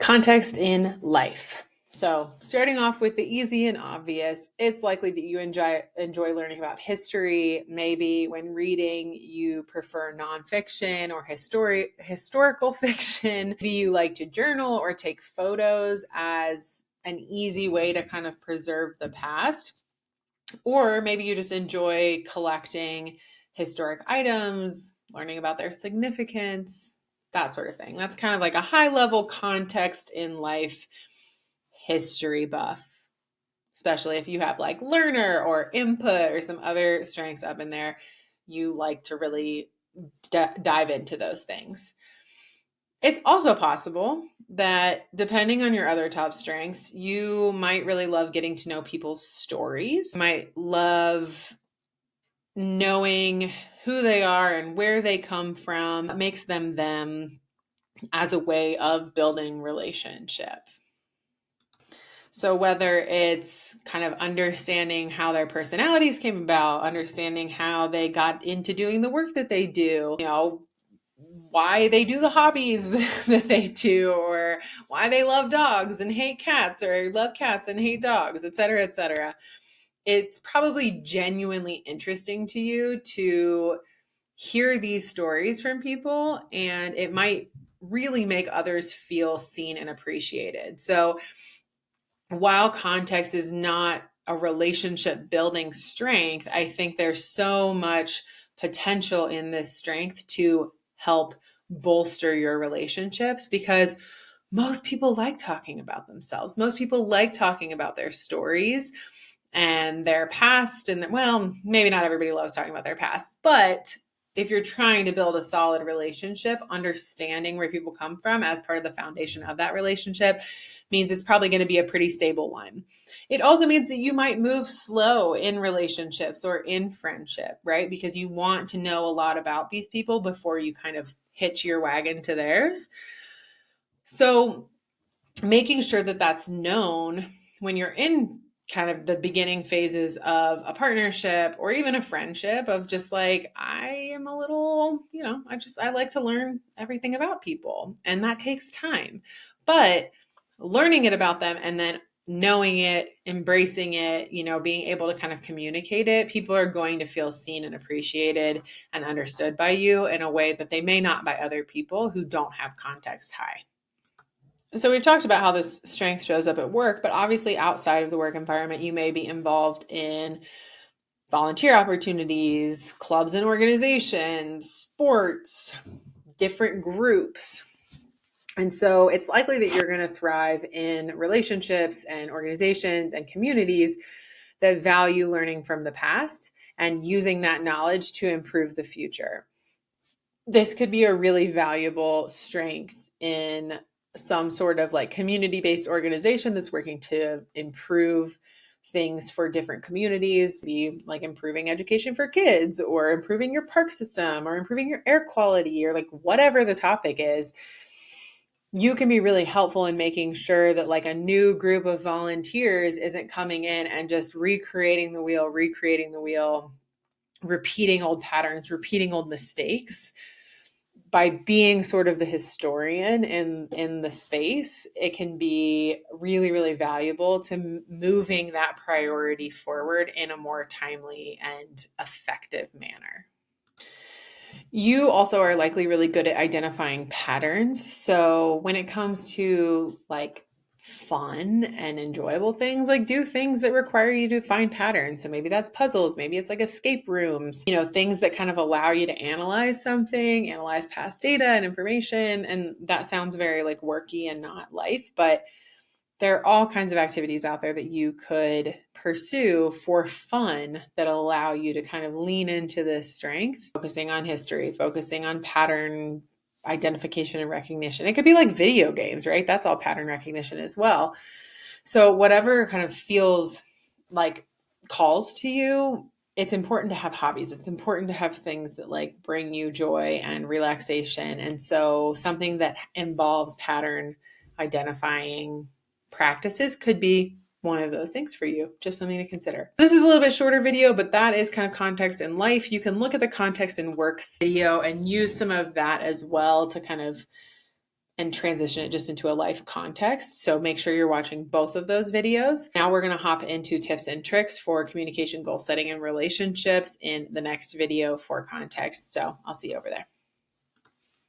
Context in life. So, starting off with the easy and obvious, it's likely that you enjoy learning about history. Maybe when reading, you prefer nonfiction or historical fiction. Maybe you like to journal or take photos as an easy way to kind of preserve the past. Or maybe you just enjoy collecting historic items, learning about their significance, that sort of thing. That's kind of like a high level context in life history buff, especially if you have like learner or input or some other strengths up in there. You like to really dive into those things. It's also possible that depending on your other top strengths, you might really love getting to know people's stories. You might love knowing who they are and where they come from. It makes them them as a way of building relationship. So whether it's kind of understanding how their personalities came about, understanding how they got into doing the work that they do, why they do the hobbies that they do, or why they love dogs and hate cats, or love cats and hate dogs, et cetera, et cetera. It's probably genuinely interesting to you to hear these stories from people, and it might really make others feel seen and appreciated. So while context is not a relationship building strength, I think there's so much potential in this strength to help bolster your relationships, because most people like talking about themselves. Most people like talking about their stories and their past. And well, maybe not everybody loves talking about their past, but if you're trying to build a solid relationship, understanding where people come from as part of the foundation of that relationship means it's probably going to be a pretty stable one. It also means that you might move slow in relationships or in friendship, right? Because you want to know a lot about these people before you kind of hitch your wagon to theirs. So making sure that that's known when you're in kind of the beginning phases of a partnership or even a friendship, of just like, I am a little, I like to learn everything about people, and that takes time. But learning it about them and then knowing it, embracing it, being able to kind of communicate it, people are going to feel seen and appreciated and understood by you in a way that they may not by other people who don't have context high. So we've talked about how this strength shows up at work, but obviously outside of the work environment, you may be involved in volunteer opportunities, clubs and organizations, sports, different groups. And so it's likely that you're going to thrive in relationships and organizations and communities that value learning from the past and using that knowledge to improve the future. This could be a really valuable strength in some sort of like community-based organization that's working to improve things for different communities, be like improving education for kids, or improving your park system, or improving your air quality, or like whatever the topic is. You can be really helpful in making sure that like a new group of volunteers isn't coming in and just recreating the wheel, repeating old patterns, repeating old mistakes. By being sort of the historian in the space, it can be really, really valuable to moving that priority forward in a more timely and effective manner. You also are likely really good at identifying patterns. So when it comes to like fun and enjoyable things, like do things that require you to find patterns. So maybe that's puzzles, maybe it's like escape rooms, things that kind of allow you to analyze something, analyze past data and information. And that sounds very like worky and not life, but there are all kinds of activities out there that you could pursue for fun that allow you to kind of lean into this strength, focusing on history, focusing on pattern identification and recognition. It could be like video games, right? That's all pattern recognition as well. So whatever kind of feels like calls to you, it's important to have hobbies. It's important to have things that like bring you joy and relaxation. And so something that involves pattern identifying practices could be one of those things for you. Just something to consider. This is a little bit shorter video, but that is kind of context in life. You can look at the context in works video and use some of that as well to kind of and transition it just into a life context. So make sure you're watching both of those videos. Now we're going to hop into tips and tricks for communication, goal setting, and relationships in the next video for context. So I'll see you over there.